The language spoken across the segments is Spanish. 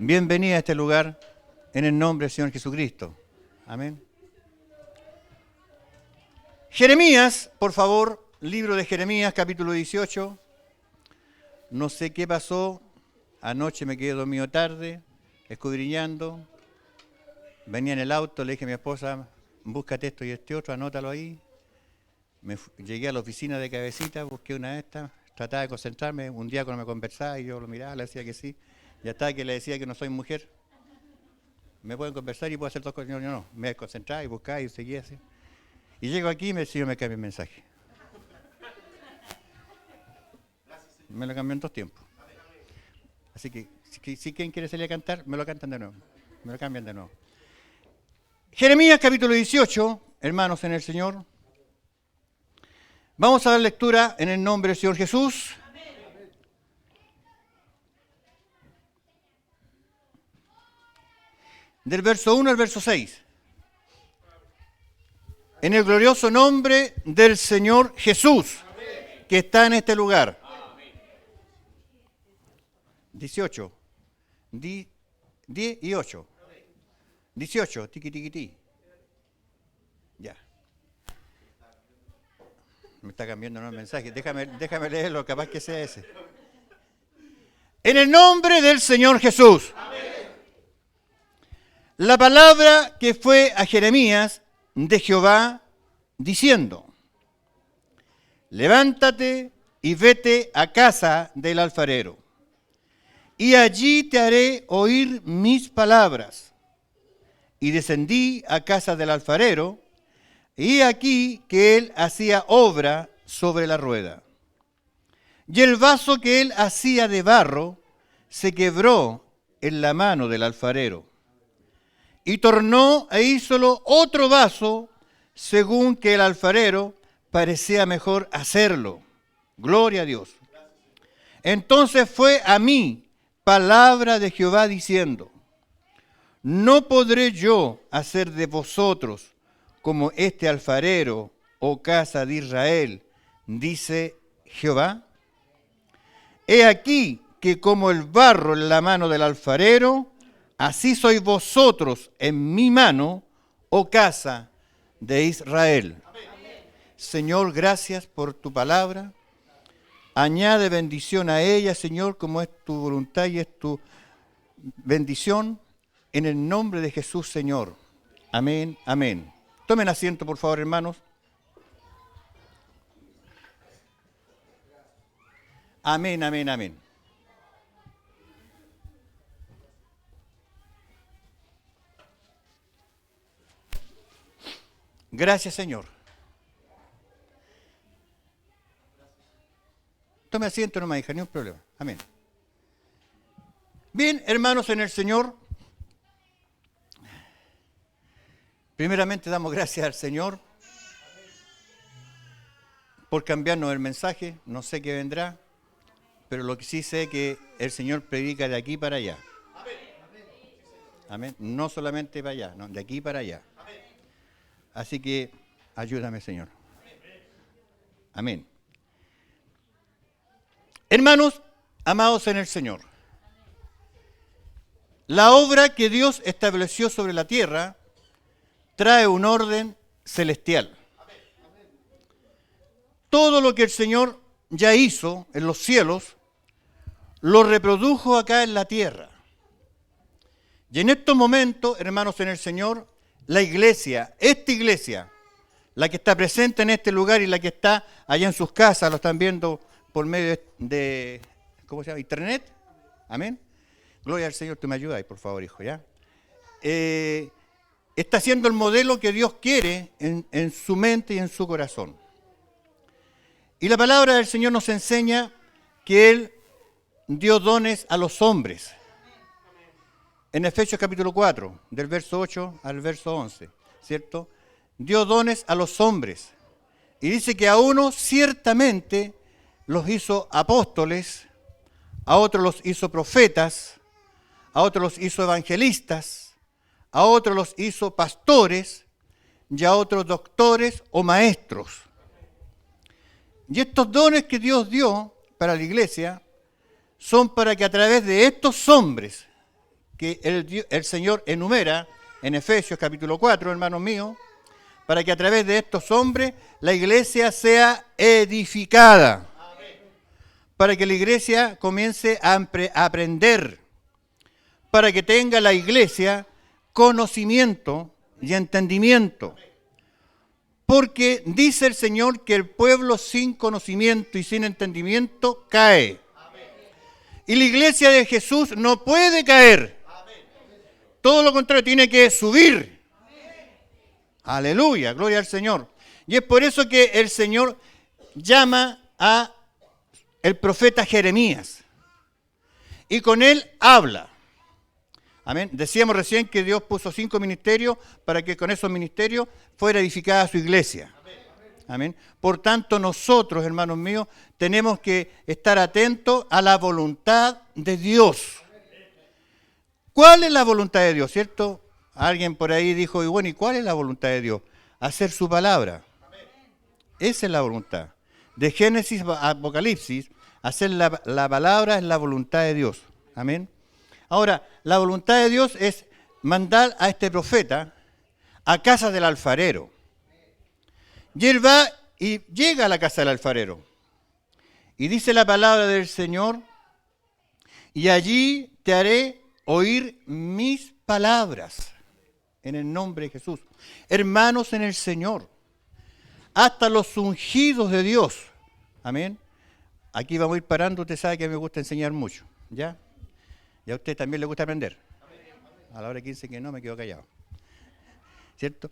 Bienvenida a este lugar en el nombre del Señor Jesucristo. Amén. Jeremías, por favor, libro de Jeremías, capítulo 18. No sé qué pasó, anoche me quedé dormido tarde, escudriñando. Venía en el auto, le dije a mi esposa, búscate esto y este otro, anótalo ahí. Llegué a la oficina de Cabecita, busqué una de estas, trataba de concentrarme, un día cuando me conversaba y yo lo miraba, le decía que sí. Y hasta que le decía que no soy mujer, me pueden conversar y puedo hacer dos cosas. No, me concentraba y buscaba y seguía así. Y llego aquí y el Señor me cambia el mensaje. Me lo cambió en 2 tiempos. Así que, si quien quiere salir a cantar, me lo cantan de nuevo. Me lo cambian de nuevo. Jeremías capítulo 18, hermanos en el Señor. Vamos a dar lectura en el nombre del Señor Jesús. Del verso 1 al verso 6. En el glorioso nombre del Señor Jesús, que está en este lugar. 18. 10 y 8. 18. Tiqui, tiqui, ti. Ya. Me está cambiando el mensaje. Déjame leerlo, capaz que sea ese. En el nombre del Señor Jesús. La palabra que fue a Jeremías de Jehová diciendo: levántate y vete a casa del alfarero, y allí te haré oír mis palabras. Y descendí a casa del alfarero, y aquí que él hacía obra sobre la rueda. Y el vaso que él hacía de barro se quebró en la mano del alfarero. Y tornó e hízolo otro vaso, según que el alfarero parecía mejor hacerlo. Gloria a Dios. Entonces fue a mí palabra de Jehová diciendo: ¿no podré yo hacer de vosotros como este alfarero, oh casa de Israel? Dice Jehová. He aquí que como el barro en la mano del alfarero, así sois vosotros en mi mano, oh casa de Israel. Amén. Señor, gracias por tu palabra. Añade bendición a ella, Señor, como es tu voluntad y es tu bendición. En el nombre de Jesús, Señor. Amén, amén. Tomen asiento, por favor, hermanos. Amén, amén, amén. Gracias, Señor. Tome asiento nomás, hija, ni un problema. Amén. Bien, hermanos en el Señor. Primeramente damos gracias al Señor por cambiarnos el mensaje. No sé qué vendrá, pero lo que sí sé es que el Señor predica de aquí para allá. Amén. No solamente para allá, no, de aquí para allá. Así que ayúdame, Señor. Amén. Hermanos, amados en el Señor, la obra que Dios estableció sobre la tierra trae un orden celestial. Todo lo que el Señor ya hizo en los cielos, lo reprodujo acá en la tierra. Y en estos momentos, hermanos en el Señor, la iglesia, esta iglesia, la que está presente en este lugar y la que está allá en sus casas, lo están viendo por medio de ¿cómo se llama? Internet. Amén. Gloria al Señor, tú me ayudas, por favor, hijo, ¿ya? Está siendo el modelo que Dios quiere en su mente y en su corazón. Y la palabra del Señor nos enseña que Él dio dones a los hombres. En Efesios capítulo 4, del verso 8 al verso 11, ¿cierto? Dio dones a los hombres. Y dice que a unos ciertamente los hizo apóstoles, a otros los hizo profetas, a otros los hizo evangelistas, a otros los hizo pastores y a otros doctores o maestros. Y estos dones que Dios dio para la iglesia son para que a través de estos hombres que el Señor enumera en Efesios capítulo 4, hermanos míos, para que a través de estos hombres la iglesia sea edificada. Para que la iglesia comience a aprender, para que tenga la iglesia conocimiento y entendimiento. Porque dice el Señor que el pueblo sin conocimiento y sin entendimiento cae. Y la iglesia de Jesús no puede caer. Todo lo contrario, tiene que subir. Aleluya, gloria al Señor. Y es por eso que el Señor llama a el profeta Jeremías. Y con él habla. Amén. Decíamos recién que Dios puso 5 ministerios para que con esos ministerios fuera edificada su iglesia. Amén. Por tanto, nosotros, hermanos míos, tenemos que estar atentos a la voluntad de Dios. ¿Cuál es la voluntad de Dios? ¿Cierto? Alguien por ahí dijo, y bueno, ¿y cuál es la voluntad de Dios? Hacer su palabra. Esa es la voluntad. De Génesis a Apocalipsis, hacer la palabra es la voluntad de Dios. Amén. Ahora, la voluntad de Dios es mandar a este profeta a casa del alfarero. Y él va y llega a la casa del alfarero. Y dice la palabra del Señor, y allí te haré oír mis palabras en el nombre de Jesús. Hermanos en el Señor, hasta los ungidos de Dios. Amén. Aquí vamos a ir parando, usted sabe que me gusta enseñar mucho. ¿Ya? Y a usted también le gusta aprender. A la hora 15 que no, me quedo callado. ¿Cierto?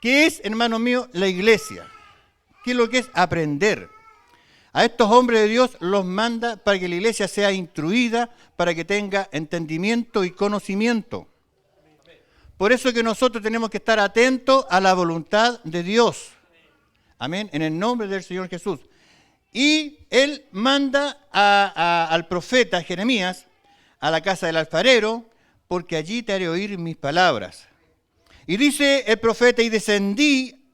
¿Qué es, hermano mío, la iglesia? ¿Qué es lo que es aprender? A estos hombres de Dios los manda para que la iglesia sea instruida, para que tenga entendimiento y conocimiento. Por eso que nosotros tenemos que estar atentos a la voluntad de Dios. Amén, en el nombre del Señor Jesús. Y él manda al profeta Jeremías a la casa del alfarero, porque allí te haré oír mis palabras. Y dice el profeta, y descendí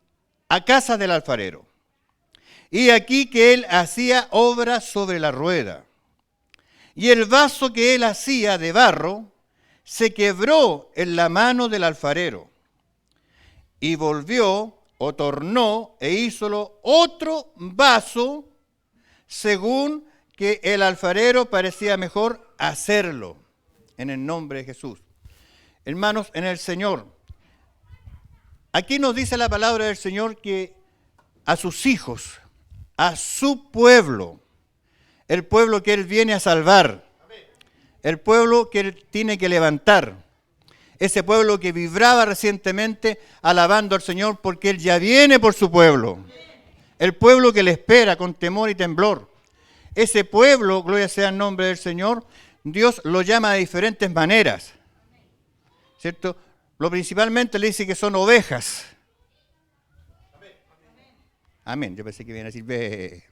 a casa del alfarero. Y aquí que él hacía obra sobre la rueda. Y el vaso que él hacía de barro se quebró en la mano del alfarero. Y volvió o tornó e hízolo otro vaso según que el alfarero parecía mejor hacerlo, en el nombre de Jesús. Hermanos, en el Señor, aquí nos dice la palabra del Señor que a sus hijos, a su pueblo, el pueblo que Él viene a salvar, el pueblo que Él tiene que levantar, ese pueblo que vibraba recientemente alabando al Señor porque Él ya viene por su pueblo, el pueblo que le espera con temor y temblor. Ese pueblo, gloria sea el nombre del Señor, Dios lo llama de diferentes maneras, ¿cierto? Lo principalmente le dice que son ovejas. Amén. Yo pensé que iban a decir ve.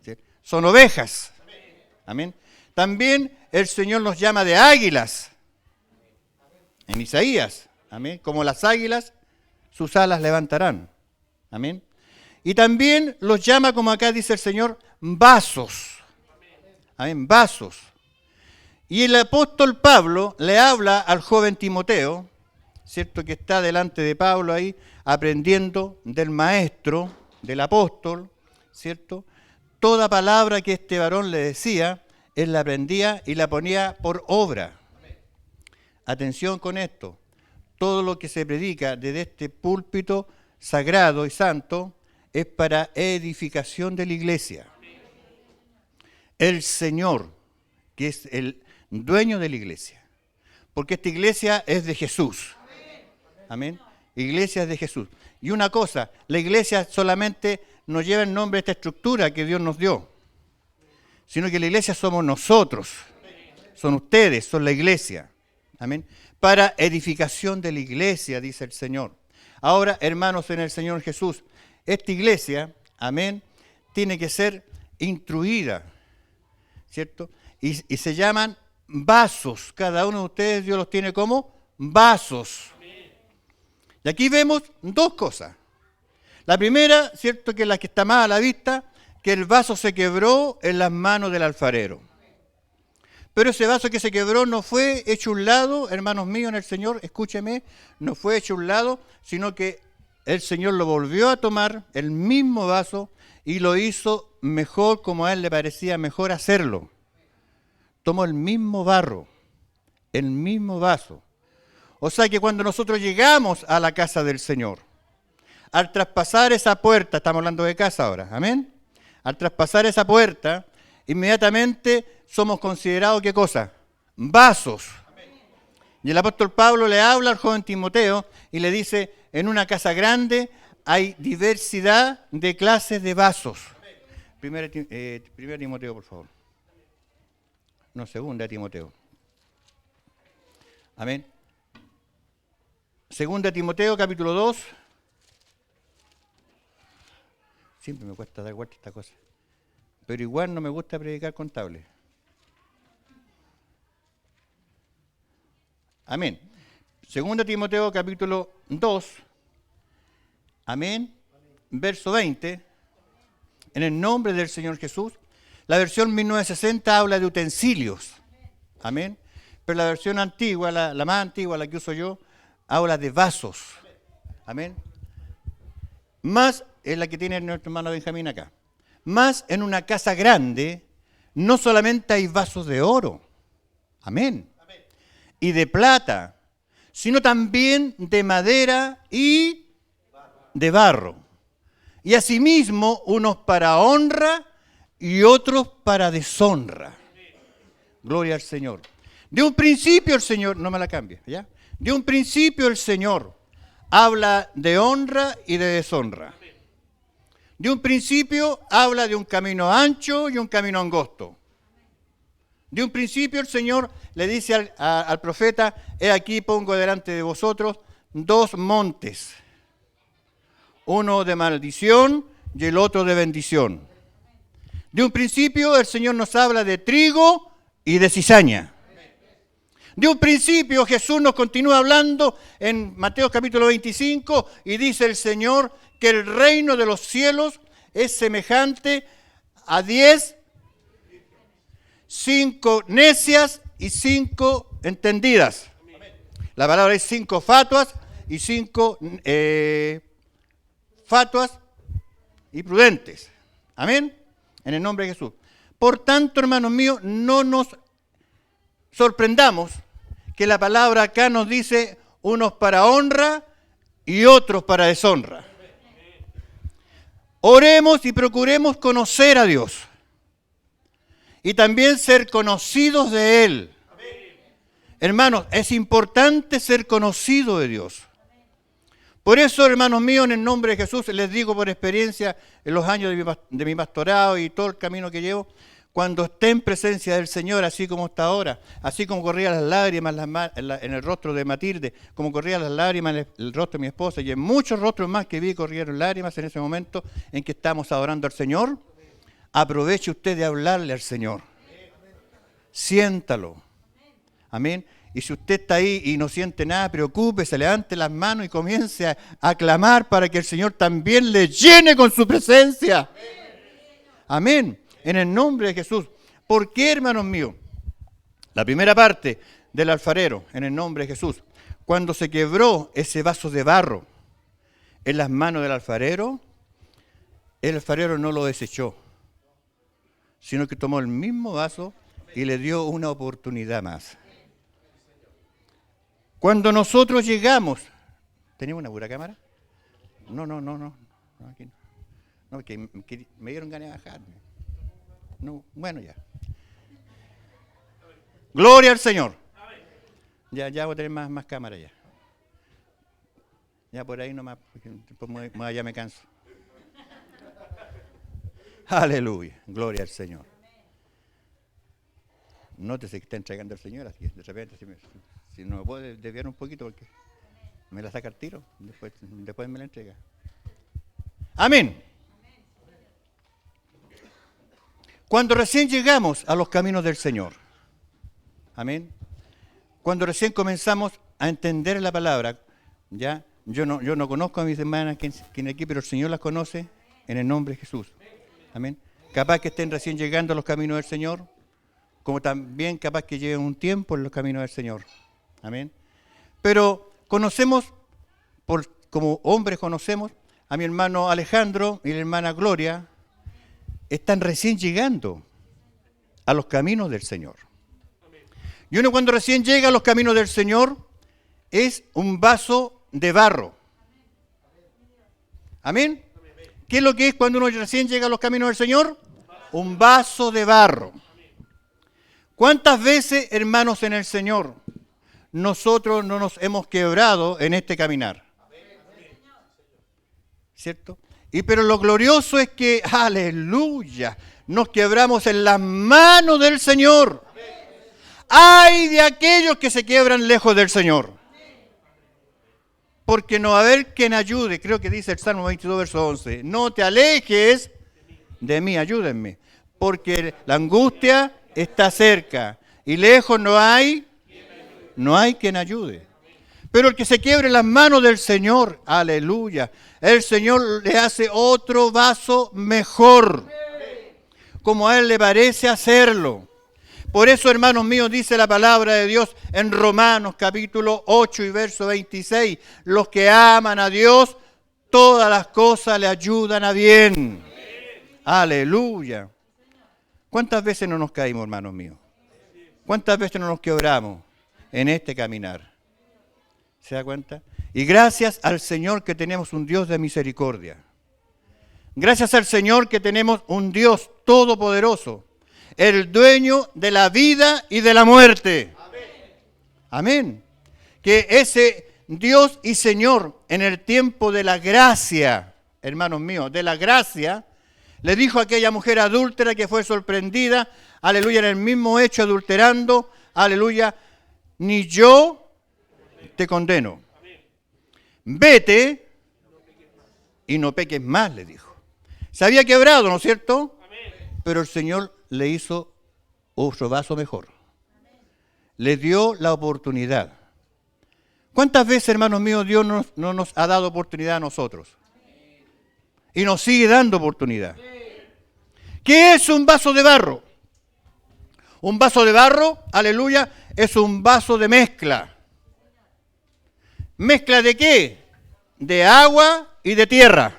¿Sí? Son ovejas. Amén. También el Señor nos llama de águilas. En Isaías. Amén. Como las águilas, sus alas levantarán. Amén. Y también los llama, como acá dice el Señor, vasos. Amén. Vasos. Y el apóstol Pablo le habla al joven Timoteo, ¿cierto? Que está delante de Pablo ahí, aprendiendo del maestro, del apóstol, ¿cierto? Toda palabra que este varón le decía, él la aprendía y la ponía por obra. Atención con esto. Todo lo que se predica desde este púlpito sagrado y santo es para edificación de la iglesia. El Señor, que es el dueño de la iglesia, porque esta iglesia es de Jesús. Amén. Iglesia es de Jesús. Y una cosa, la iglesia solamente nos lleva el nombre de esta estructura que Dios nos dio, sino que la iglesia somos nosotros, son ustedes, son la iglesia. Amén. Para edificación de la iglesia, dice el Señor. Ahora, hermanos en el Señor Jesús, esta iglesia, amén, tiene que ser instruida, ¿cierto? Y se llaman vasos. Cada uno de ustedes Dios los tiene como vasos. Y aquí vemos dos cosas. La primera, ¿cierto? Que es la que está más a la vista, que el vaso se quebró en las manos del alfarero. Pero ese vaso que se quebró no fue hecho un lado, hermanos míos en el Señor, escúcheme, no fue hecho un lado, sino que el Señor lo volvió a tomar, el mismo vaso, y lo hizo mejor como a Él le parecía mejor hacerlo. Tomó el mismo barro, el mismo vaso. O sea que cuando nosotros llegamos a la casa del Señor, al traspasar esa puerta, estamos hablando de casa ahora, amén, al traspasar esa puerta, inmediatamente somos considerados, ¿qué cosa? Vasos. Y el apóstol Pablo le habla al joven Timoteo y le dice, en una casa grande hay diversidad de clases de vasos. Primera Timoteo, por favor. No, segunda Timoteo. Amén. Segunda Timoteo, capítulo 2. Siempre me cuesta dar vuelta a esta cosa. Pero igual no me gusta predicar contable. Amén. Segunda Timoteo, capítulo 2. Amén. Verso 20. En el nombre del Señor Jesús. La versión 1960 habla de utensilios. Amén. Pero la versión antigua, la más antigua, la que uso yo, habla de vasos. Amén. Más es la que tiene nuestro hermano Benjamín acá. Más en una casa grande, no solamente hay vasos de oro. Amén. Y de plata, sino también de madera y de barro. Y asimismo, unos para honra y otros para deshonra. Gloria al Señor. De un principio el Señor, no me la cambie, ¿ya? De un principio el Señor habla de honra y de deshonra. De un principio habla de un camino ancho y un camino angosto. De un principio el Señor le dice al profeta, he aquí pongo delante de vosotros dos montes, uno de maldición y el otro de bendición. De un principio el Señor nos habla de trigo y de cizaña. De un principio Jesús nos continúa hablando en Mateo capítulo 25 y dice el Señor que el reino de los cielos es semejante a 5 necias y 5 entendidas. La palabra es 5 fatuas y 5 fatuas y prudentes. Amén. En el nombre de Jesús. Por tanto, hermanos míos, no nos sorprendamos que la palabra acá nos dice unos para honra y otros para deshonra. Oremos y procuremos conocer a Dios y también ser conocidos de Él. Hermanos, es importante ser conocido de Dios. Por eso, hermanos míos, en el nombre de Jesús, les digo por experiencia en los años de mi pastorado y todo el camino que llevo, cuando esté en presencia del Señor, así como está ahora, así como corrían las lágrimas en el rostro de Matilde, como corrían las lágrimas en el rostro de mi esposa y en muchos rostros más que vi corrieron lágrimas en ese momento en que estamos adorando al Señor, aproveche usted de hablarle al Señor. Siéntalo. Amén. Y si usted está ahí y no siente nada, preocúpese, levante las manos y comience a clamar para que el Señor también le llene con su presencia. Amén. En el nombre de Jesús. ¿Por qué, hermanos míos? La primera parte del alfarero, en el nombre de Jesús. Cuando se quebró ese vaso de barro en las manos del alfarero, el alfarero no lo desechó, sino que tomó el mismo vaso y le dio una oportunidad más. Cuando nosotros llegamos, ¿tenemos una pura cámara? No, aquí no. No, porque me dieron ganas de bajarme. No, bueno, ya. Gloria al Señor. Ya voy a tener más cámara ya. Ya por ahí nomás, porque después ya me canso. Aleluya, gloria al Señor. Nótese que está entregando el Señor, así de repente si no me puedo desviar un poquito porque me la saca el tiro, después me la entrega. Amén. Cuando recién llegamos a los caminos del Señor, amén, cuando recién comenzamos a entender la palabra, ya, yo no conozco a mis hermanas que aquí, pero el Señor las conoce en el nombre de Jesús, amén. Capaz que estén recién llegando a los caminos del Señor, como también capaz que lleven un tiempo en los caminos del Señor. Amén. Pero conocemos, como hombres conocemos, a mi hermano Alejandro y la hermana Gloria, están recién llegando a los caminos del Señor. Y uno cuando recién llega a los caminos del Señor es un vaso de barro. Amén. ¿Qué es lo que es cuando uno recién llega a los caminos del Señor? Un vaso de barro. ¿Cuántas veces, hermanos en el Señor, nosotros no nos hemos quebrado en este caminar? ¿Cierto? Pero lo glorioso es que, aleluya, nos quebramos en las manos del Señor. ¡Ay de aquellos que se quiebran lejos del Señor! Porque no va a haber quien ayude, creo que dice el Salmo 22, verso 11. No te alejes de mí, ayúdenme, porque la angustia está cerca y lejos no hay quien ayude. Pero el que se quiebre en las manos del Señor, aleluya, el Señor le hace otro vaso mejor, como a Él le parece hacerlo. Por eso, hermanos míos, dice la palabra de Dios en Romanos capítulo 8 y verso 26, los que aman a Dios, todas las cosas le ayudan a bien. Aleluya. ¿Cuántas veces no nos caímos, hermanos míos? ¿Cuántas veces no nos quebramos en este caminar? ¿Se da cuenta? Y gracias al Señor que tenemos un Dios de misericordia. Gracias al Señor que tenemos un Dios todopoderoso, el dueño de la vida y de la muerte. Amén. Que ese Dios y Señor en el tiempo de la gracia, hermanos míos, de la gracia, le dijo a aquella mujer adúltera que fue sorprendida, aleluya, en el mismo hecho adulterando, aleluya, ni yo te condeno. Vete y no peques más, le dijo. Se había quebrado, ¿no es cierto? Pero el Señor le hizo otro vaso mejor. Le dio la oportunidad. ¿Cuántas veces, hermanos míos, Dios no nos ha dado oportunidad a nosotros? Y nos sigue dando oportunidad. ¿Qué es un vaso de barro? Un vaso de barro, aleluya, es un vaso de mezcla. ¿Mezcla de qué? De agua y de tierra.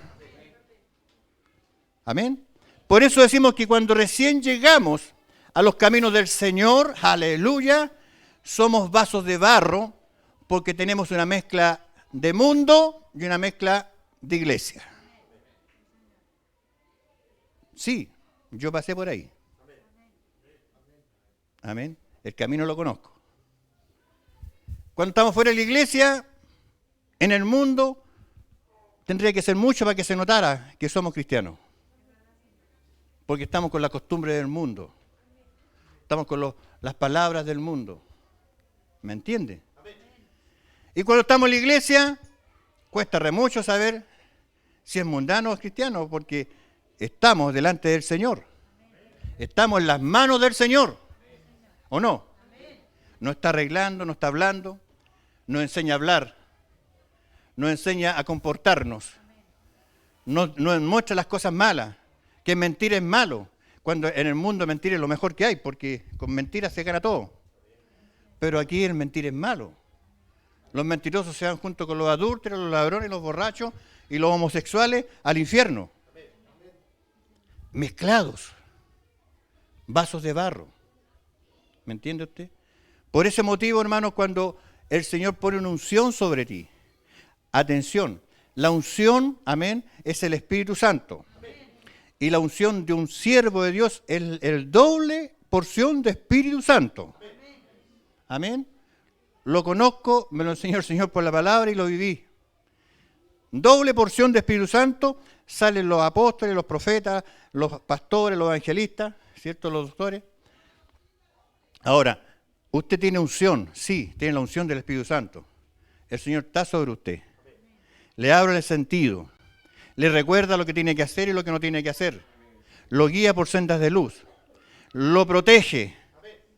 Amén. Por eso decimos que cuando recién llegamos a los caminos del Señor, aleluya, somos vasos de barro porque tenemos una mezcla de mundo y una mezcla de iglesia. Sí, yo pasé por ahí. Amén. El camino lo conozco. Cuando estamos fuera de la iglesia, en el mundo, tendría que ser mucho para que se notara que somos cristianos. Porque estamos con la costumbre del mundo. Estamos con las palabras del mundo. ¿Me entiende? Y cuando estamos en la iglesia, cuesta re mucho saber si es mundano o es cristiano, porque estamos delante del Señor. Estamos en las manos del Señor. ¿O no? No está arreglando, no está hablando, nos enseña a hablar, nos enseña a comportarnos, nos muestra las cosas malas, que mentir es malo, cuando en el mundo mentir es lo mejor que hay, porque con mentiras se gana todo. Pero aquí el mentir es malo. Los mentirosos se van junto con los adúlteros, los ladrones, los borrachos y los homosexuales al infierno. Mezclados, vasos de barro. ¿Me entiende usted? Por ese motivo, hermanos, cuando el Señor pone una unción sobre ti, atención, la unción, amén, es el Espíritu Santo. Y la unción de un siervo de Dios es el doble porción de Espíritu Santo. Amén. Lo conozco, me lo enseñó el Señor por la palabra y lo viví. Doble porción de Espíritu Santo, salen los apóstoles, los profetas, los pastores, los evangelistas, ¿cierto? Los doctores. Ahora, usted tiene unción, sí, tiene la unción del Espíritu Santo. El Señor está sobre usted. Le abre el sentido. Le recuerda lo que tiene que hacer y lo que no tiene que hacer. Lo guía por sendas de luz. Lo protege.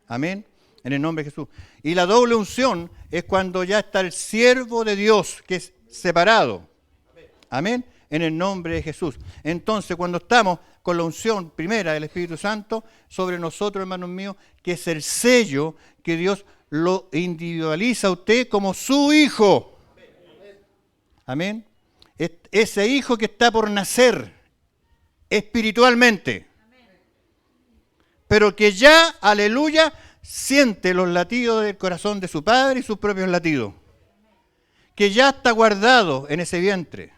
Amén. En el nombre de Jesús. Y la doble unción es cuando ya está el siervo de Dios, que es separado. Amén. En el nombre de Jesús. Entonces, cuando estamos con la unción primera del Espíritu Santo sobre nosotros, hermanos míos, que es el sello que Dios lo individualiza a usted como su hijo. Amén. Ese hijo que está por nacer espiritualmente, pero que ya, aleluya, siente los latidos del corazón de su padre y sus propios latidos, que ya está guardado en ese vientre,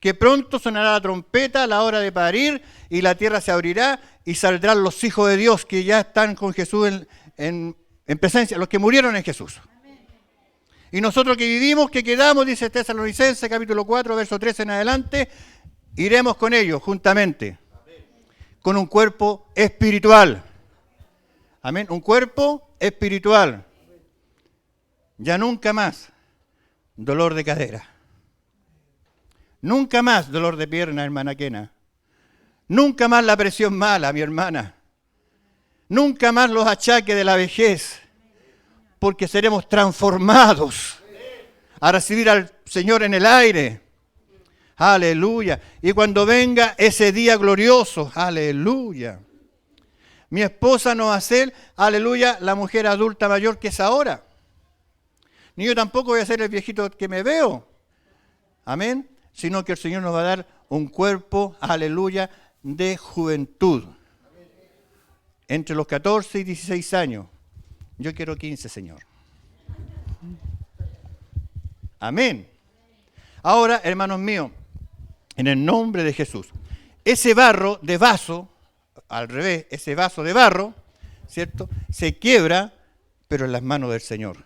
que pronto sonará la trompeta a la hora de parir y la tierra se abrirá y saldrán los hijos de Dios que ya están con Jesús en presencia, los que murieron en Jesús. Y nosotros que vivimos, que quedamos, dice Tesalonicenses, capítulo 4, verso 13 en adelante, iremos con ellos juntamente, con un cuerpo espiritual. Amén, un cuerpo espiritual. Ya nunca más dolor de cadera. Nunca más dolor de pierna, hermana Kena. Nunca más la presión mala, mi hermana. Nunca más los achaques de la vejez. Porque seremos transformados a recibir al Señor en el aire. Aleluya. Y cuando venga ese día glorioso, aleluya. Mi esposa no va a ser, aleluya, la mujer adulta mayor que es ahora. Ni yo tampoco voy a ser el viejito que me veo. Amén. Sino que el Señor nos va a dar un cuerpo, aleluya, de juventud. Entre los 14 y 16 años. Yo quiero 15, Señor. Amén. Ahora, hermanos míos, en el nombre de Jesús, ese barro de vaso, al revés, ese vaso de barro, ¿cierto? Se quiebra, pero en las manos del Señor.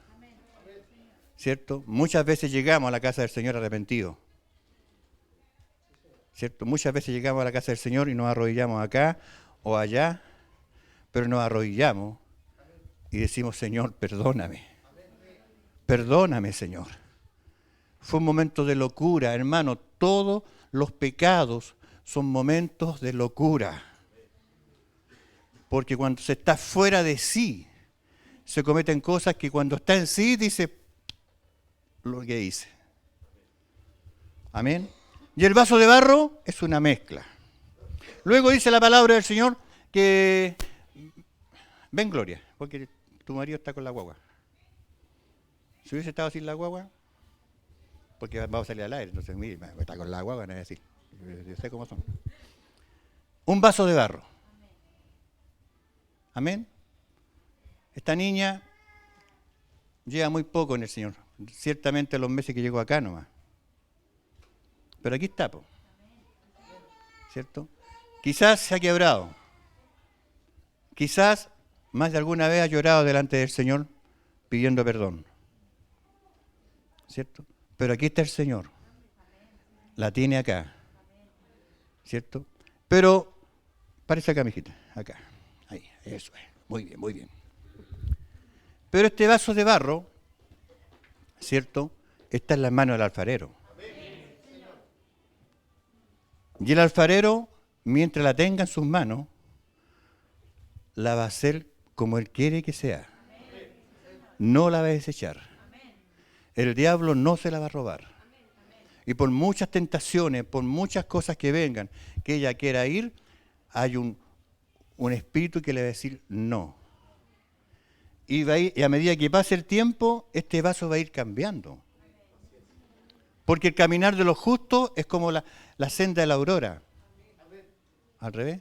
¿Cierto? Muchas veces llegamos a la casa del Señor arrepentidos. ¿Cierto? Muchas veces llegamos a la casa del Señor y nos arrodillamos acá o allá, pero nos arrodillamos y decimos, Señor, perdóname. Perdóname, Señor. Fue un momento de locura, hermano. Todos los pecados son momentos de locura. Porque cuando se está fuera de sí, se cometen cosas que cuando está en sí dice lo que dice. Amén. Y el vaso de barro es una mezcla. Luego dice la palabra del Señor que ven, Gloria, porque tu marido está con la guagua. Si hubiese estado sin la guagua, porque vamos a salir al aire, entonces mire, está con la guagua, no es así. Yo sé cómo son. Un vaso de barro. Amén. Esta niña lleva muy poco en el Señor. Ciertamente los meses que llegó acá nomás. Pero aquí está, ¿cierto? Quizás se ha quebrado. Quizás más de alguna vez ha llorado delante del Señor pidiendo perdón. ¿Cierto? Pero aquí está el Señor. La tiene acá. ¿Cierto? Pero, parece acá, mijita. Acá. Ahí, eso es. Muy bien, muy bien. Pero este vaso de barro, ¿cierto? Está en las manos del alfarero. Y el alfarero, mientras la tenga en sus manos, la va a hacer como Él quiere que sea. No la va a desechar. El diablo no se la va a robar. Y por muchas tentaciones, por muchas cosas que vengan, que ella quiera ir, hay un espíritu que le va a decir no. Y a medida que pase el tiempo, este vaso va a ir cambiando. Porque el caminar de los justos es como la senda de la aurora. ¿Al revés?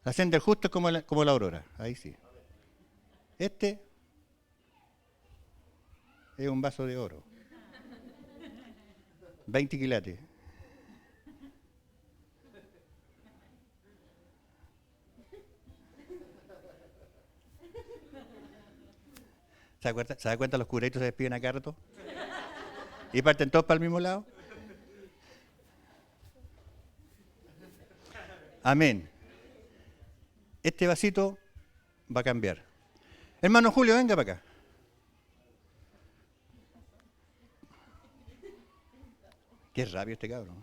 La senda del justo es como la aurora. Ahí sí. Este es un vaso de oro. 20 quilates. ¿Se da cuenta? Los curaditos se despiden acá rato y parten todos para el mismo lado. Amén. Este vasito va a cambiar. Hermano Julio, venga para acá. Qué rápido este cabrón.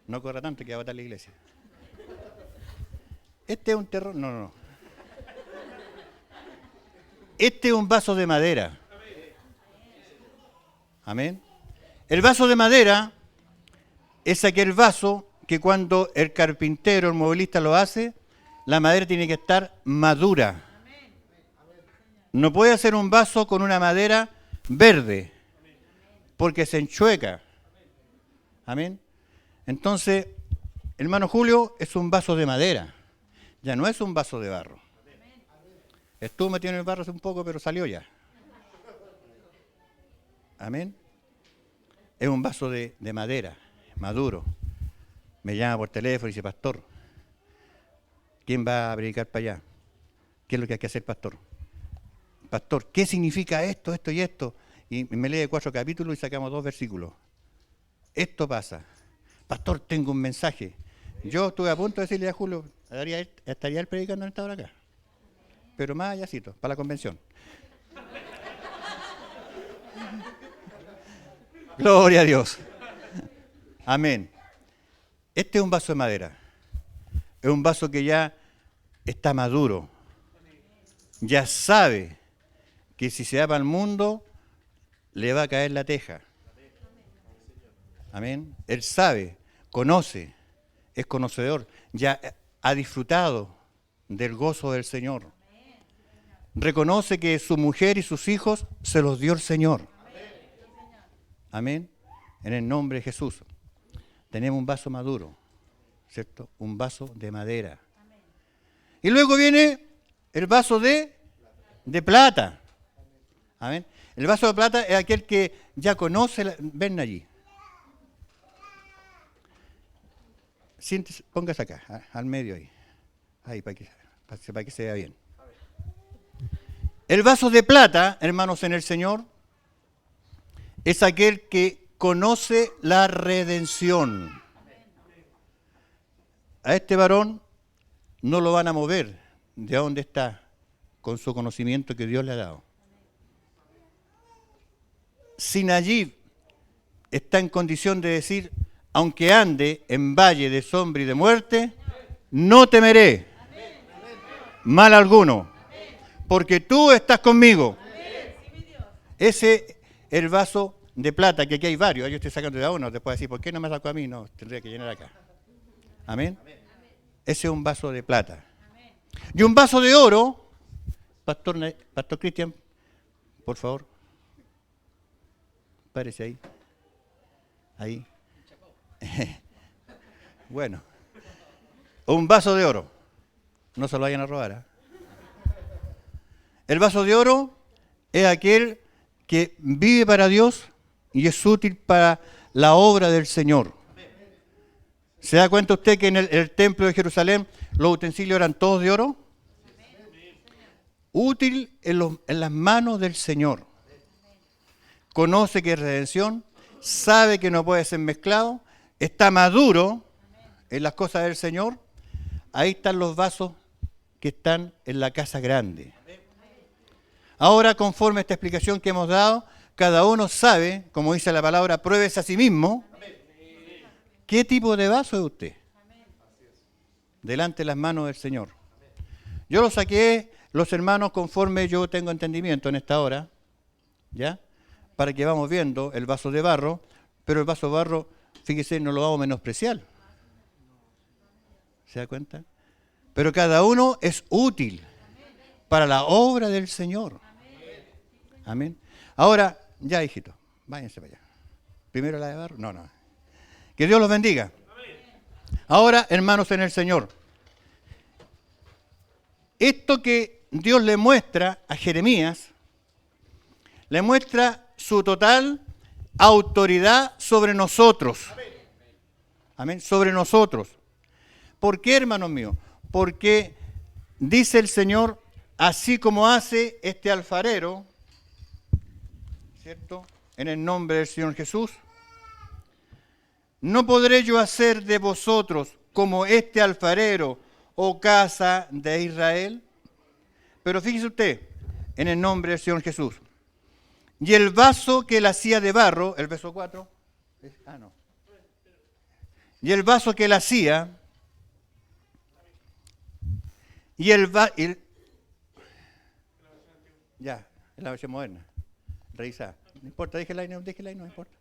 No corra tanto que va a botar la iglesia. Este es un terror. No. Este es un vaso de madera. Amén. El vaso de madera es aquel vaso que cuando el carpintero, el movilista lo hace, la madera tiene que estar madura. No puede hacer un vaso con una madera verde, porque se enchueca. Amén. Entonces, hermano Julio es un vaso de madera, ya no es un vaso de barro. Estuvo metido en el barro hace un poco, pero salió ya. Amén. Es un vaso de madera, maduro. Me llama por teléfono y dice, pastor, ¿quién va a predicar para allá? ¿Qué es lo que hay que hacer, pastor? Pastor, ¿qué significa esto, esto y esto? Y me lee 4 capítulos y sacamos 2 versículos. Esto pasa. Pastor, tengo un mensaje. Yo estuve a punto de decirle a Julio, estaría él predicando en esta hora acá. Pero más allácito, para la convención. Gloria a Dios. Amén. Este es un vaso de madera. Es un vaso que ya está maduro. Ya sabe que si se va para el mundo, le va a caer la teja. Amén. Él sabe, conoce, es conocedor. Ya ha disfrutado del gozo del Señor. Reconoce que su mujer y sus hijos se los dio el Señor. Amén. En el nombre de Jesús. Tenemos un vaso maduro, ¿cierto? Un vaso de madera. Y luego viene el vaso de plata. Amén. El vaso de plata es aquel que ya conoce. Ven allí. Siéntese, póngase acá, al medio ahí. Ahí, para que se vea bien. El vaso de plata, hermanos en el Señor, es aquel que conoce la redención. A este varón no lo van a mover de donde está con su conocimiento que Dios le ha dado. Sinayib está en condición de decir, aunque ande en valle de sombra y de muerte, no temeré mal alguno, porque tú estás conmigo. Ese es el vaso de plata, que aquí hay varios. Yo estoy sacando de a uno, te puedo decir, ¿por qué no me sacó a mí? No, tendría que llenar acá. Amén. Ese es un vaso de plata. Y un vaso de oro, Pastor Cristian, por favor. Párese ahí. Ahí. Bueno. Un vaso de oro. No se lo vayan a robar. ¿Eh? El vaso de oro es aquel que vive para Dios y es útil para la obra del Señor. ¿Se da cuenta usted que en el templo de Jerusalén los utensilios eran todos de oro? Útil en las manos del Señor. Conoce que es redención, sabe que no puede ser mezclado, está maduro en las cosas del Señor. Ahí están los vasos que están en la casa grande. Ahora, conforme a esta explicación que hemos dado, cada uno sabe, como dice la palabra, pruébese a sí mismo, qué tipo de vaso es usted. Delante de las manos del Señor. Yo lo saqué, los hermanos, conforme yo tengo entendimiento en esta hora, ¿ya? Para que vamos viendo el vaso de barro, pero el vaso de barro, fíjese, no lo hago menospreciar. ¿Se da cuenta? Pero cada uno es útil para la obra del Señor. Amén. Ahora, ya hijito, váyanse para allá. Primero la de barro. No. Que Dios los bendiga. Ahora, hermanos en el Señor. Esto que Dios le muestra a Jeremías, le muestra su total autoridad sobre nosotros. Amén. Sobre nosotros. ¿Por qué, hermanos míos? Porque dice el Señor, así como hace este alfarero, ¿cierto? En el nombre del Señor Jesús, no podré yo hacer de vosotros como este alfarero, oh casa de Israel. Pero fíjese usted, en el nombre del Señor Jesús. Y el vaso que él hacía de barro, el verso 4, y el vaso que él hacía, y ya, es la versión moderna, revisada. No importa, déjela ahí, no importa.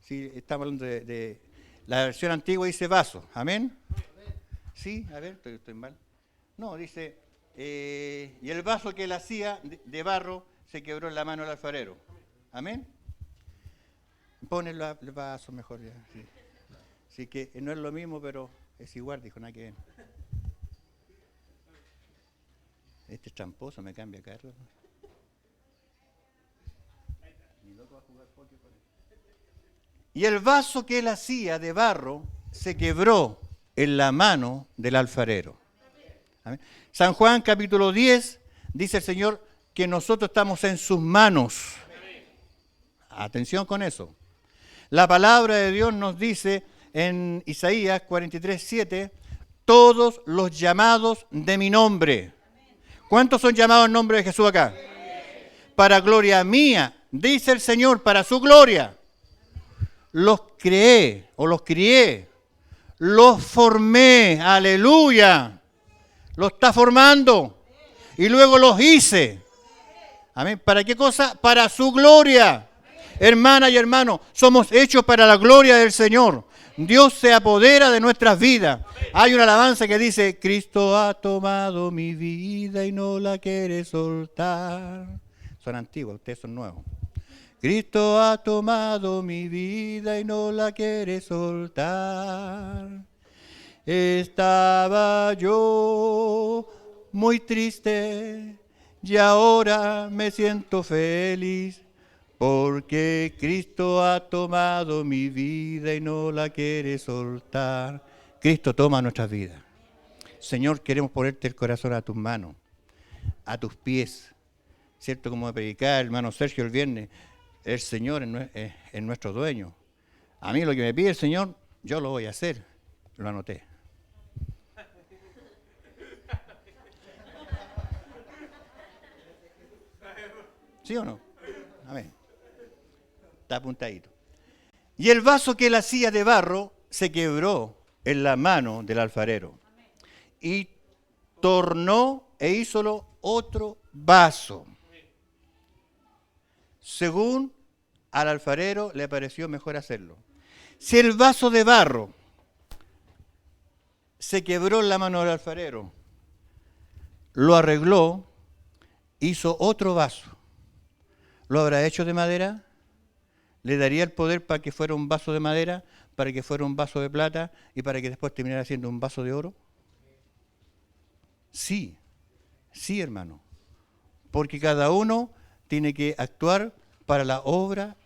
Si estamos hablando de La versión antigua dice vaso. ¿Amén? Sí, a ver, estoy mal. No, dice, y el vaso que él hacía de barro se quebró en la mano del alfarero. ¿Amén? Pon el vaso mejor ya. Sí. Así que no es lo mismo, pero es igual, dijo, nada que ver. Este es tramposo, me cambia Carlos. Y el vaso que él hacía de barro se quebró en la mano del alfarero. ¿Amén? San Juan capítulo 10 dice el Señor que nosotros estamos en sus manos. Atención con eso. La palabra de Dios nos dice en Isaías 43:7, todos los llamados de mi nombre. ¿Cuántos son llamados en nombre de Jesús acá? Para gloria mía, dice el Señor, para su gloria. Los creé o los crié, los formé, aleluya. Los está formando y luego los hice. Amén. ¿Para qué cosa? Para su gloria. Hermana y hermano, somos hechos para la gloria del Señor. Dios se apodera de nuestras vidas. Hay una alabanza que dice, Cristo ha tomado mi vida y no la quiere soltar. Son antiguos, ustedes son nuevos. Cristo ha tomado mi vida y no la quiere soltar. Estaba yo muy triste y ahora me siento feliz porque Cristo ha tomado mi vida y no la quiere soltar. Cristo toma nuestras vidas. Señor, queremos ponerte el corazón a tus manos, a tus pies. ¿Cierto? Como me predicaba el hermano Sergio el viernes, el Señor es nuestro dueño. A mí lo que me pide el Señor, yo lo voy a hacer. Lo anoté. ¿Sí o no? Amén. Está apuntadito. Y el vaso que él hacía de barro se quebró en la mano del alfarero. Y tornó e hízolo otro vaso. Según al alfarero le pareció mejor hacerlo. Si el vaso de barro se quebró en la mano del alfarero, lo arregló, hizo otro vaso. ¿Lo habrá hecho de madera? ¿Le daría el poder para que fuera un vaso de madera, para que fuera un vaso de plata y para que después terminara siendo un vaso de oro? Sí, sí, hermano. Porque cada uno tiene que actuar para la obra,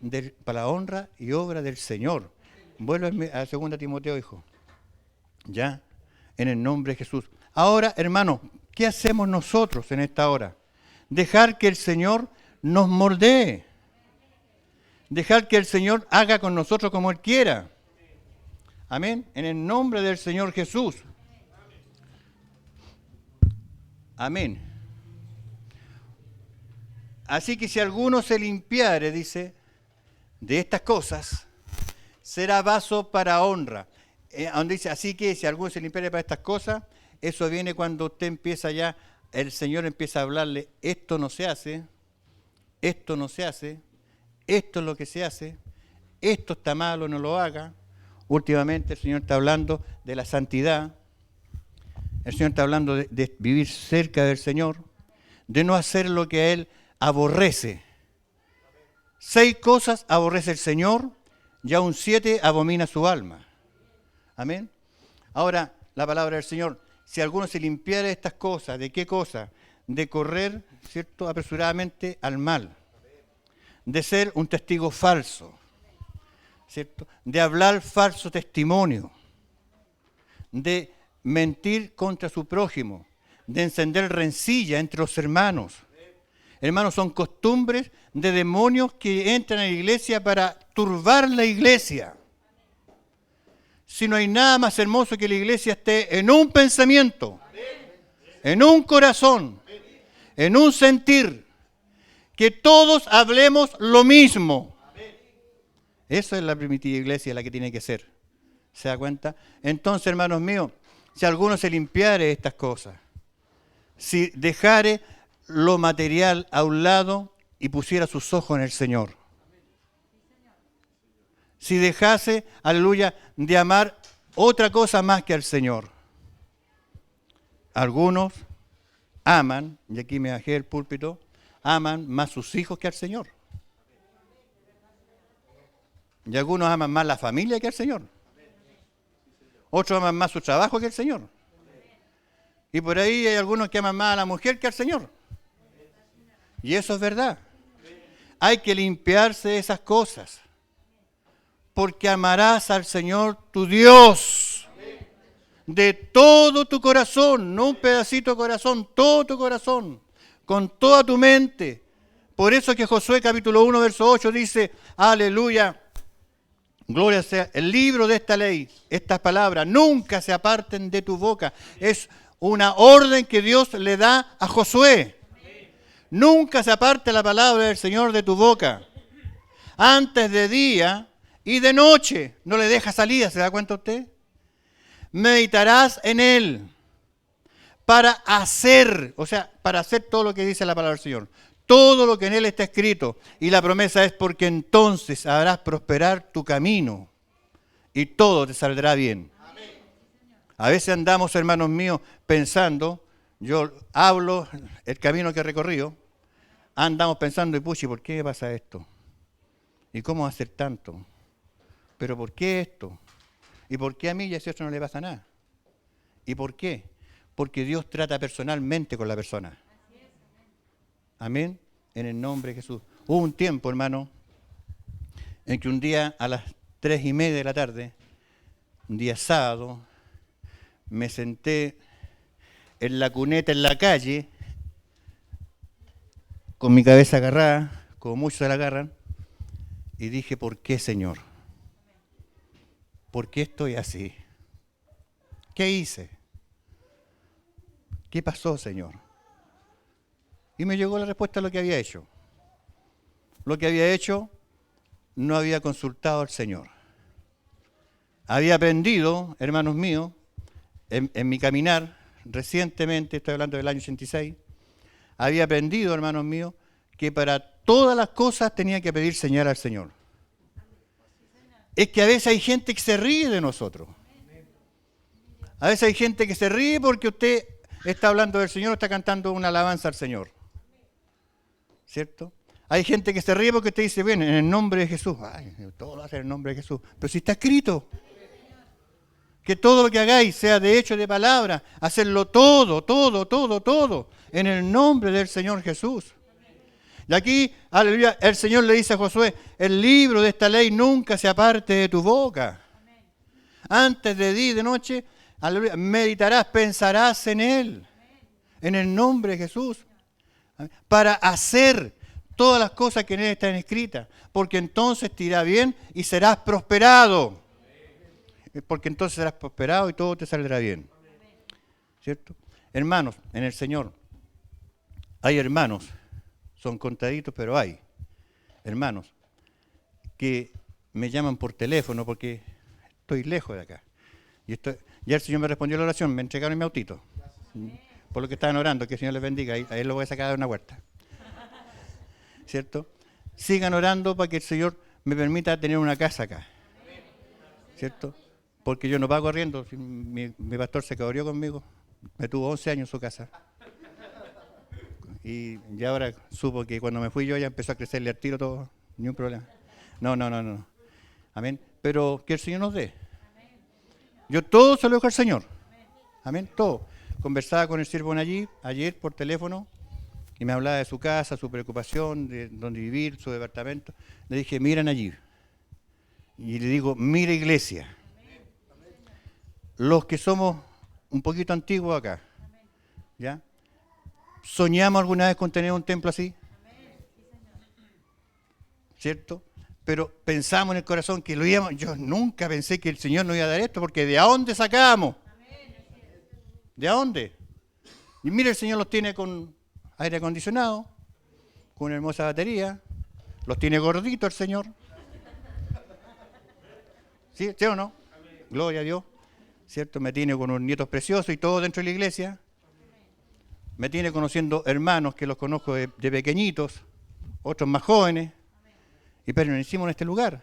para la honra y obra del Señor. Vuelve a 2 Timoteo, hijo. Ya, en el nombre de Jesús. Ahora, hermano, ¿qué hacemos nosotros en esta hora? Dejar que el Señor nos moldee. Dejar que el Señor haga con nosotros como Él quiera. Amén. En el nombre del Señor Jesús. Amén. Así que si alguno se limpiare, dice, de estas cosas, será vaso para honra. Donde dice, así que si alguno se limpiare para estas cosas, eso viene cuando usted empieza ya, el Señor empieza a hablarle, esto no se hace, esto no se hace, esto es lo que se hace, esto está malo, no lo haga. Últimamente el Señor está hablando de la santidad, el Señor está hablando de vivir cerca del Señor, de no hacer lo que a Él aborrece. 6 cosas aborrece el Señor, y aún 7 abomina su alma. Amén. Ahora, la palabra del Señor, si alguno se limpiara de estas cosas, ¿de qué cosa? De correr, ¿cierto?, apresuradamente al mal, de ser un testigo falso, ¿cierto?, de hablar falso testimonio, de mentir contra su prójimo, de encender rencilla entre los hermanos. Hermanos, son costumbres de demonios que entran a la iglesia para turbar la iglesia. Si no hay nada más hermoso que la iglesia esté en un pensamiento, en un corazón, en un sentir, que todos hablemos lo mismo. Esa es la primitiva iglesia, la que tiene que ser. ¿Se da cuenta? Entonces, hermanos míos, si alguno se limpiare de estas cosas, si dejare lo material a un lado y pusiera sus ojos en el Señor. si dejase, aleluya, de amar otra cosa más que al Señor. Algunos aman, y aquí me bajé el púlpito, aman más sus hijos que al Señor. Y algunos aman más la familia que al Señor. Otros aman más su trabajo que al Señor. Y por ahí hay algunos que aman más a la mujer que al Señor. Y eso es verdad. Hay que limpiarse de esas cosas. Porque amarás al Señor tu Dios de todo tu corazón, no un pedacito de corazón, todo tu corazón, con toda tu mente. Por eso que Josué capítulo 1, verso 8 dice, aleluya, gloria sea, el libro de esta ley, estas palabras, nunca se aparten de tu boca. Es una orden que Dios le da a Josué. Nunca se aparte la palabra del Señor de tu boca. Antes de día y de noche. No le deja salida, ¿se da cuenta usted? Meditarás en él para hacer, o sea, para hacer todo lo que dice la palabra del Señor. Todo lo que en él está escrito. Y la promesa es porque entonces harás prosperar tu camino y todo te saldrá bien. A veces andamos, hermanos míos, pensando, yo hablo el camino que he recorrido, andamos pensando, y puchi, ¿por qué me pasa esto? ¿Y cómo hacer tanto? ¿Pero por qué esto? ¿Y por qué a mí y a ese otro no le pasa nada? ¿Y por qué? Porque Dios trata personalmente con la persona. Amén. En el nombre de Jesús. Hubo un tiempo, hermano, en que un día a las 3:30 de la tarde, un día sábado, me senté en la cuneta en la calle, con mi cabeza agarrada, como muchos se la agarran, y dije, ¿por qué, Señor? ¿Por qué estoy así? ¿Qué hice? ¿Qué pasó, Señor? Y me llegó la respuesta a lo que había hecho. Lo que había hecho, no había consultado al Señor. Había aprendido, hermanos míos, en mi caminar, recientemente, estoy hablando del año 86, había aprendido, hermanos míos, que para todas las cosas tenía que pedir señal al Señor. Es que a veces hay gente que se ríe de nosotros. A veces hay gente que se ríe porque usted está hablando del Señor, está cantando una alabanza al Señor. ¿Cierto? Hay gente que se ríe porque usted dice, bien, en el nombre de Jesús. Ay, todo lo hace en el nombre de Jesús. Pero si está escrito, que todo lo que hagáis, sea de hecho de palabra, hacerlo todo, en el nombre del Señor Jesús. Y aquí, aleluya, el Señor le dice a Josué, el libro de esta ley nunca se aparte de tu boca. Antes de día y de noche, aleluya, meditarás, pensarás en él, en el nombre de Jesús, para hacer todas las cosas que en él están escritas, porque entonces te irá bien y serás prosperado. Porque entonces serás prosperado y todo te saldrá bien. ¿Cierto? Hermanos, en el Señor, hay hermanos, son contaditos, pero hay hermanos que me llaman por teléfono porque estoy lejos de acá. Ya el Señor me respondió la oración, me entregaron mi autito. Por lo que estaban orando, que el Señor les bendiga, a él lo voy a sacar de una huerta. ¿Cierto? Sigan orando para que el Señor me permita tener una casa acá. ¿Cierto? Porque yo no pago arriendo. Mi pastor se cabreó conmigo. Me tuvo 11 años en su casa. Y ya ahora supo que cuando me fui yo ya empezó a crecerle al tiro todo. Ni un problema. No. Amén. Pero que el Señor nos dé. Yo todo se lo dejo al Señor. Amén. Todo. Conversaba con el siervo allí, ayer por teléfono, y me hablaba de su casa, su preocupación, de dónde vivir, su departamento. Le dije, miran allí. Y le digo, mira iglesia. Los que somos un poquito antiguos acá, ¿ya? ¿Soñamos alguna vez con tener un templo así? ¿Cierto? Pero pensamos en el corazón que lo íbamos. Yo nunca pensé que el Señor nos iba a dar esto, porque ¿de dónde sacamos? ¿De dónde? Y mire, el Señor los tiene con aire acondicionado, con una hermosa batería, los tiene gorditos el Señor. ¿Sí? ¿Sí o no? Gloria a Dios. ¿Cierto? Me tiene con unos nietos preciosos y todo dentro de la iglesia. Me tiene conociendo hermanos que los conozco de pequeñitos, otros más jóvenes, y permanecimos en este lugar.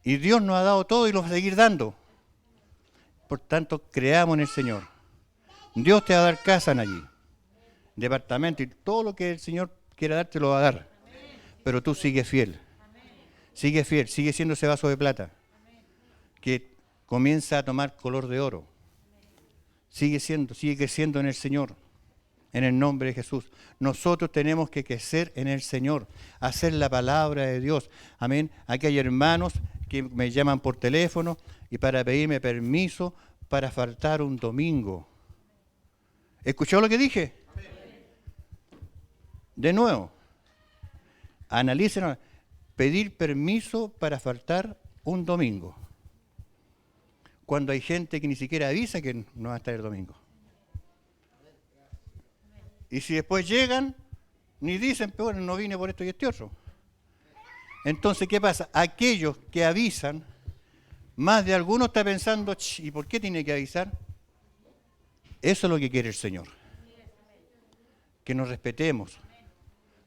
Y Dios nos ha dado todo y lo va a seguir dando. Por tanto, creamos en el Señor. Dios te va a dar casa allí, departamento y todo lo que el Señor quiera dar te lo va a dar. Pero tú sigues fiel. Sigue fiel, sigue siendo ese vaso de plata que comienza a tomar color de oro. Sigue creciendo en el Señor, en el nombre de Jesús. Nosotros tenemos que crecer en el Señor, hacer la palabra de Dios. Amén. Aquí hay hermanos que me llaman por teléfono y para pedirme permiso para faltar un domingo. ¿Escuchó lo que dije? De nuevo, analicen. Pedir permiso para faltar un domingo. Cuando hay gente que ni siquiera avisa que no va a estar el domingo. Y si después llegan, ni dicen, pero bueno, no vine por esto y este otro. Entonces, ¿qué pasa? Aquellos que avisan, más de alguno está pensando, ¿y por qué tiene que avisar? Eso es lo que quiere el Señor. Que nos respetemos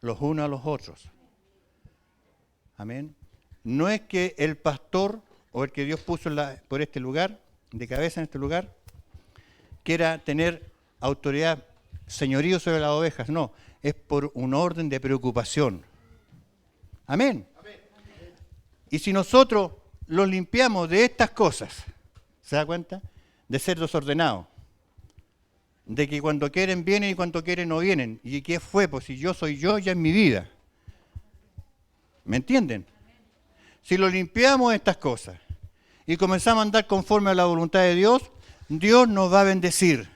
los unos a los otros. Amén. No es que el pastor o el que Dios puso por este lugar, de cabeza en este lugar, quiera tener autoridad, señorío sobre las ovejas. No, es por un orden de preocupación. Amén. Y si nosotros los limpiamos de estas cosas, ¿se da cuenta? De ser desordenados. De que cuando quieren vienen y cuando quieren no vienen. ¿Y qué fue? Pues si yo soy yo ya en mi vida. ¿Me entienden? Si lo limpiamos de estas cosas y comenzamos a andar conforme a la voluntad de Dios, Dios nos va a bendecir.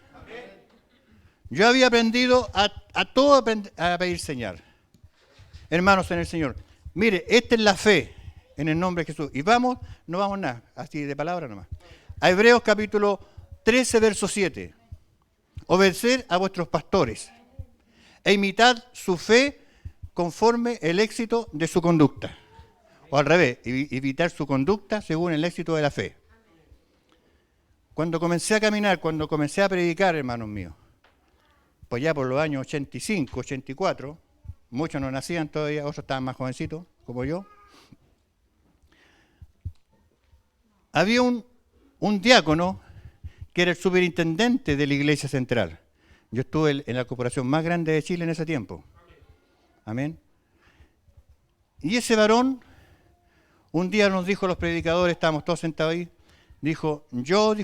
Yo había aprendido a pedir señal. Hermanos en el Señor, mire, esta es la fe en el nombre de Jesús. Y vamos, no vamos nada, así de palabra nomás. A Hebreos capítulo 13, verso 7. Obedecer a vuestros pastores e imitad su fe conforme el éxito de su conducta. O al revés, evitar su conducta según el éxito de la fe. Cuando comencé a caminar, cuando comencé a predicar, hermanos míos, pues ya por los años 85, 84, muchos no nacían todavía, otros estaban más jovencitos, como yo, había un diácono que era el superintendente de la iglesia central. Yo estuve en la corporación más grande de Chile en ese tiempo. Amén. Y ese varón, un día nos dijo a los predicadores, estábamos todos sentados ahí, dijo,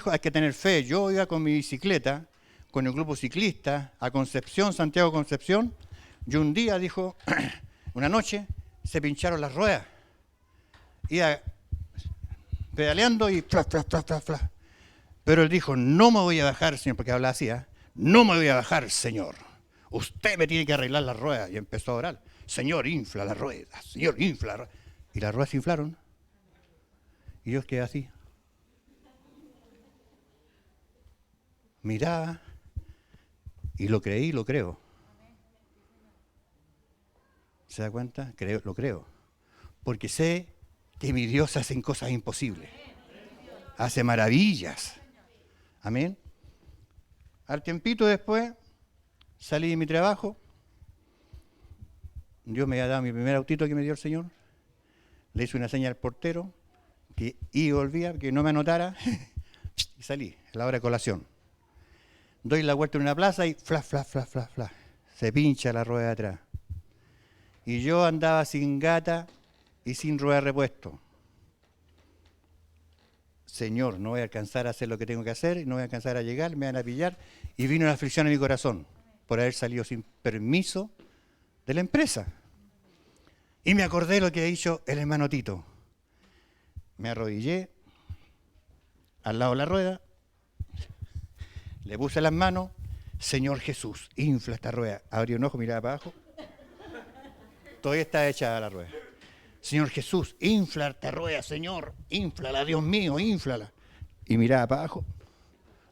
hay que tener fe. Yo iba con mi bicicleta, con el grupo ciclista, a Concepción, Santiago Concepción, y un día, dijo, una noche, se pincharon las ruedas. Iba pedaleando y fla, fla, fla, fla, fla. Pero él dijo, no me voy a bajar, Señor, porque hablaba así, no me voy a bajar, Señor. Usted me tiene que arreglar las ruedas. Y empezó a orar. Señor, infla las ruedas. Señor, infla las ruedas. Y las ruedas se inflaron. Y yo quedé así. Miraba. Y lo creí, lo creo. ¿Se da cuenta? Lo creo. Porque sé que mi Dios hace cosas imposibles. Hace maravillas. Amén. Al tiempito después, salí de mi trabajo. Dios me había dado mi primer autito que me dio el Señor. Le hice una señal al portero que iba y volvía, que no me anotara. Y salí a la hora de colación. Doy la vuelta en una plaza y fla, fla, fla, fla, fla. Se pincha la rueda de atrás. Y yo andaba sin gata y sin rueda de repuesto. Señor, no voy a alcanzar a hacer lo que tengo que hacer, no voy a alcanzar a llegar, me van a pillar. Y vino una aflicción en mi corazón por haber salido sin permiso de la empresa. Y me acordé de lo que ha dicho el hermano Tito. Me arrodillé al lado de la rueda, le puse las manos, Señor Jesús, infla esta rueda. Abrí un ojo, miraba para abajo, todavía está echada la rueda. Señor Jesús, infla esta rueda, Señor, inflala, Dios mío, inflala. Y miraba para abajo,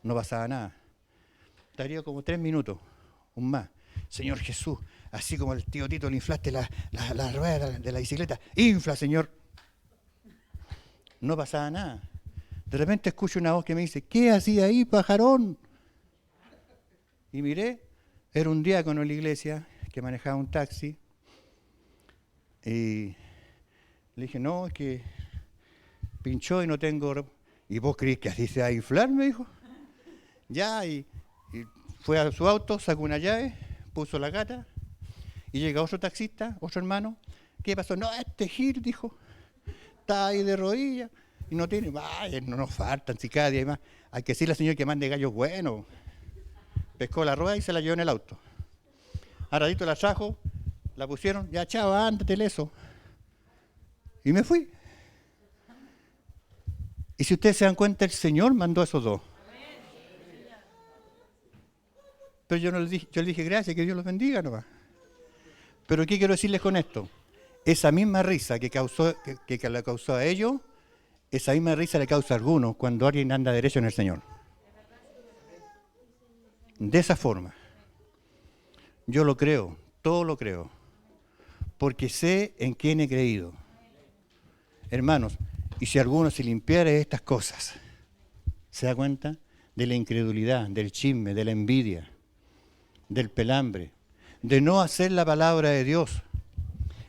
no pasaba nada. Estaría como 3 minutos, un más. Señor Jesús, así como el tío Tito le inflaste la rueda de la bicicleta, infla, Señor. No pasaba nada. De repente escucho una voz que me dice, ¿qué hacía ahí, pajarón? Y miré, era un diácono en la iglesia que manejaba un taxi. Y le dije, no, es que pinchó y no tengo... ¿Y vos crees que así se va a inflar? Me dijo. Ya, y fue a su auto, sacó una llave, puso la gata, y llega otro taxista, otro hermano. ¿Qué pasó? No, este Gil, dijo, está ahí de rodillas, y no tiene... Vaya, no nos faltan, si cada día hay más. Hay que decirle al señor que mande gallos buenos. Pescó la rueda y se la llevó en el auto. A ratito la trajo, la pusieron, ya chao, ándate leso. Y me fui. Y si ustedes se dan cuenta, el Señor mandó a esos dos. Pero yo le dije gracias, que Dios los bendiga nomás. Pero ¿qué quiero decirles con esto? Esa misma risa que le causó a ellos, esa misma risa le causa a algunos cuando alguien anda derecho en el Señor. De esa forma. Yo lo creo, todo lo creo. Porque sé en quién he creído. Hermanos, y si alguno se limpiara de estas cosas, ¿se da cuenta? De la incredulidad, del chisme, de la envidia, del pelambre, de no hacer la palabra de Dios.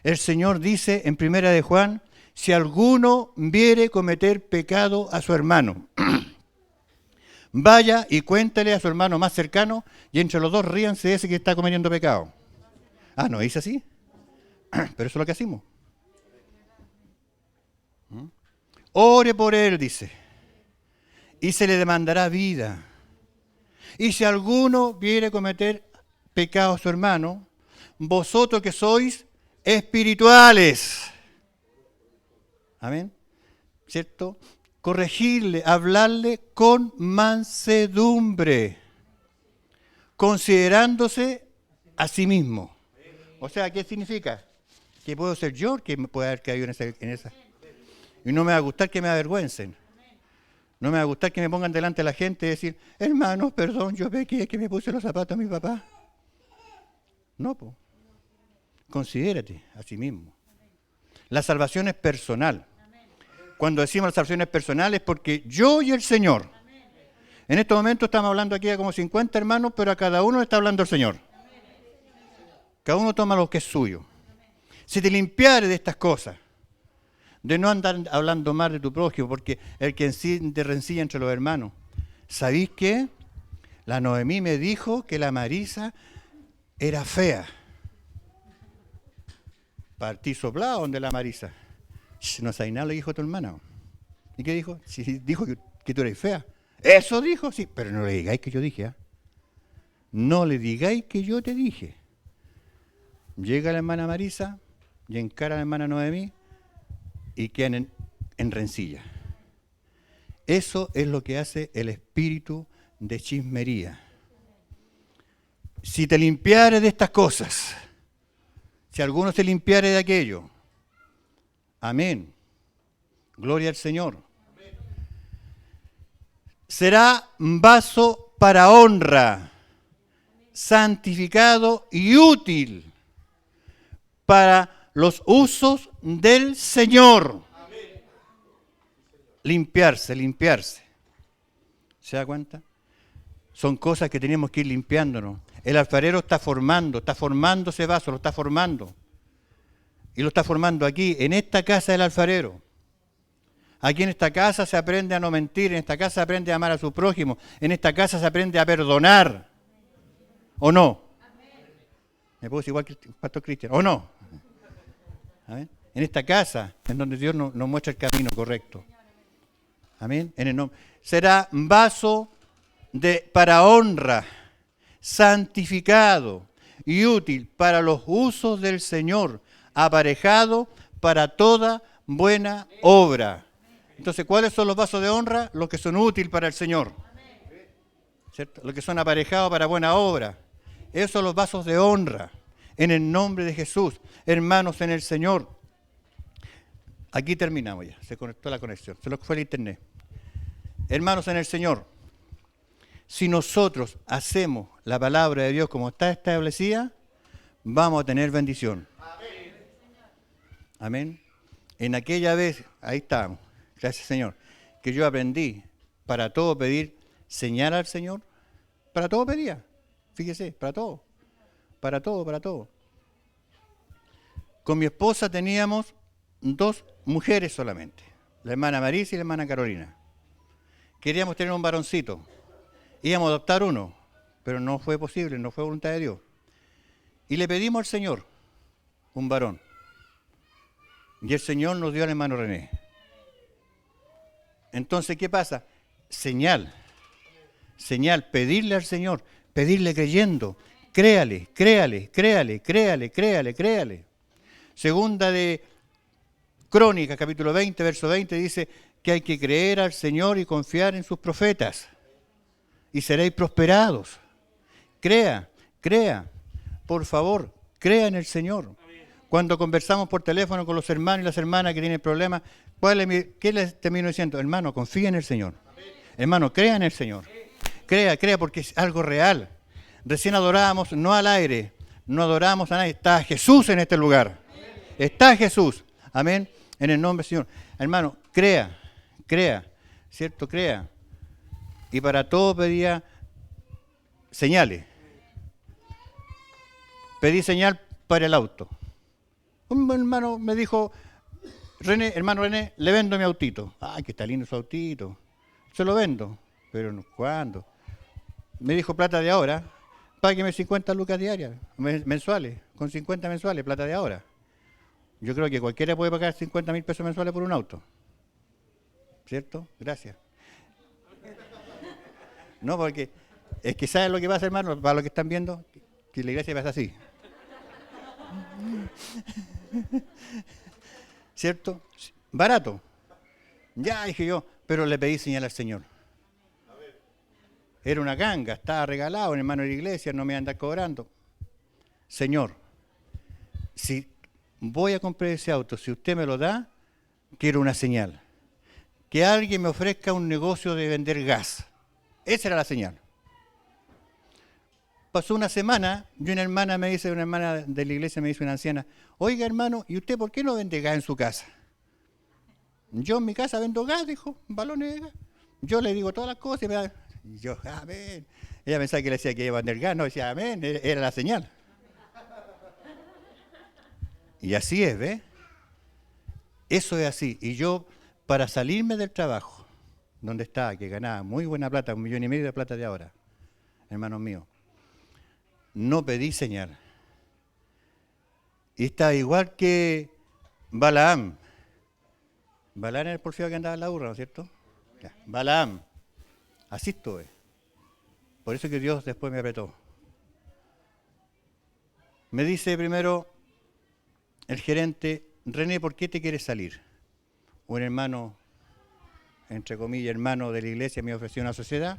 El Señor dice en 1 de Juan, si alguno viere cometer pecado a su hermano, vaya y cuéntale a su hermano más cercano y entre los dos ríanse de ese que está cometiendo pecado. Ah, ¿no es así? Pero eso es lo que hacemos. Ore por él, dice, y se le demandará vida. Y si alguno viere cometer pecado a su hermano, vosotros que sois espirituales, amén, ¿cierto? Corregirle, hablarle con mansedumbre, considerándose a sí mismo. O sea, ¿qué significa? Que puedo ser yo que me puede haber caído en esa. Y no me va a gustar que me avergüencen. No me va a gustar que me pongan delante de la gente y decir, hermano, perdón, yo pequé, que me puse los zapatos a mi papá. No, pues. Considérate a sí mismo. La salvación es personal. Cuando decimos la salvación es personal es porque yo y el Señor. En estos momentos estamos hablando aquí a como 50 hermanos, pero a cada uno le está hablando el Señor. Cada uno toma lo que es suyo. Si te limpiares de estas cosas, de no andar hablando mal de tu prójimo, porque el que enciende rencilla entre los hermanos. ¿Sabéis qué? La Noemí me dijo que la Marisa era fea. Partí soplado donde la Marisa. No sabéis nada, le dijo a tu hermana. ¿Y qué dijo? Sí, dijo que tú eres fea. Eso dijo, sí, pero no le digáis que yo dije. ¿Eh? No le digáis que yo te dije. Llega la hermana Marisa y encara a la hermana Noemí y quedan en rencilla. Eso es lo que hace el espíritu de chismería. Si te limpiares de estas cosas, si alguno se limpiare de aquello, amén, gloria al Señor, será vaso para honra, santificado y útil para los usos del Señor. Limpiarse. ¿Se da cuenta? Son cosas que tenemos que ir limpiándonos. El alfarero está formando ese vaso, lo está formando. Y lo está formando aquí, en esta casa del alfarero. Aquí en esta casa se aprende a no mentir, en esta casa se aprende a amar a su prójimo, en esta casa se aprende a perdonar. ¿O no? Me puedo decir igual que el pastor Cristian, ¿o no? ¿Amén? En esta casa, en donde Dios nos muestra el camino correcto. Amén. En el nombre. Será vaso para honra, santificado y útil para los usos del Señor, aparejado para toda buena obra. Entonces, ¿cuáles son los vasos de honra? Los que son útiles para el Señor. ¿Cierto? Los que son aparejados para buena obra. Esos son los vasos de honra. En el nombre de Jesús, hermanos en el Señor. Aquí terminamos ya, se conectó la conexión, se lo fue el internet. Hermanos en el Señor, si nosotros hacemos la palabra de Dios como está establecida, vamos a tener bendición. Amén. En aquella vez, ahí estábamos, gracias Señor, que yo aprendí para todo pedir señal al Señor, para todo pedía, fíjese, para todo. Con mi esposa teníamos 2 mujeres solamente, la hermana Marisa y la hermana Carolina. Queríamos tener un varoncito. Íbamos a adoptar uno, pero no fue posible, no fue voluntad de Dios. Y le pedimos al Señor un varón. Y el Señor nos dio al hermano René. Entonces, ¿qué pasa? Señal, pedirle al Señor, pedirle creyendo. Créale. Segunda de Crónicas, capítulo 20, verso 20, dice que hay que creer al Señor y confiar en sus profetas. Y seréis prosperados. Crea. Por favor, crea en el Señor. Cuando conversamos por teléfono con los hermanos y las hermanas que tienen problemas, ¿qué les termino diciendo? Hermano, confía en el Señor. Hermano, crea en el Señor. Crea, porque es algo real. Recién adorábamos, no al aire, no adoramos a nadie. Está Jesús en este lugar. Está Jesús. Amén. En el nombre del Señor. Hermano, crea, ¿cierto? Crea. Y para todo pedía señales. Pedí señal para el auto. Un hermano me dijo, hermano René, le vendo mi autito. Ay, que está lindo su autito. Se lo vendo. Pero ¿cuándo? Me dijo plata de ahora. Págueme 50 lucas diarias, mensuales. Con 50 mensuales, plata de ahora. Yo creo que cualquiera puede pagar 50.000 pesos mensuales por un auto. ¿Cierto? Gracias. No, porque es que ¿saben lo que pasa, hermano? Para los que están viendo, que la iglesia pasa así. ¿Cierto? Barato. Ya, dije yo, pero le pedí señal al Señor. Era una ganga, estaba regalado, un hermano de la iglesia, no me iba a andar cobrando. Señor, si voy a comprar ese auto, si usted me lo da, quiero una señal. Que alguien me ofrezca un negocio de vender gas. Esa era la señal. Pasó una semana y una hermana de la iglesia me dice, una anciana, oiga hermano, ¿y usted por qué no vende gas en su casa? Yo en mi casa vendo gas, dijo, balones de gas. Yo le digo todas las cosas y me da... Y yo, amén. Ella pensaba que le decía que iba a vender gas, no, decía amén, era la señal. Y así es, ¿ves? Eso es así. Y yo, para salirme del trabajo, donde estaba, que ganaba muy buena plata, 1,5 millones de plata de ahora, hermanos míos, no pedí señal. Y estaba igual que Balaam. Balaam era el porfiado que andaba en la burra, ¿no es cierto? Ya. Balaam. Así estuve. Por eso que Dios después me apretó. Me dice primero el gerente, René, ¿por qué te quieres salir? Un hermano, entre comillas, hermano de la iglesia me ofreció una sociedad.